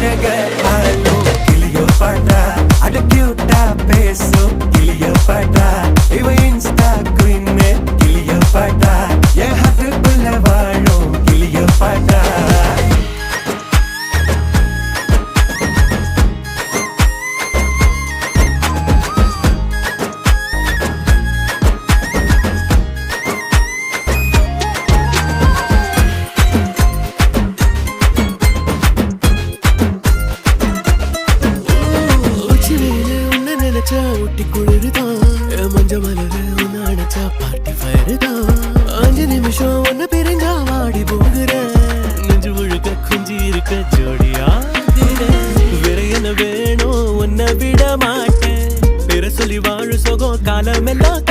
அழக ஆளும் கிளியோபாட்ரா அட கியூட்டா பேசும் கிளியோபாட்ரா இவ இன்ஸ்டா குயின் கிளியோபாட்ரா என் ஹார்ட்டுக்குள்ள வாழும் கிளியோபாட்ரா ஒட்டி குளிருதான் மஞ்ச மலரு ஒன்னு அணைச்சா பார்ட்டி ஃபயருதான் 5 நிமிஷம் ஒன்னு பிரிஞ்சா வாடி போகிறேன் நெஞ்சு முழுக்க குஞ்சி இருக்க ஜோடியா வேற என்ன வேணும் உன்னை விட மாட்டேன் வேற சொல்லி வாழு சோகம் காலம் எல்லாம்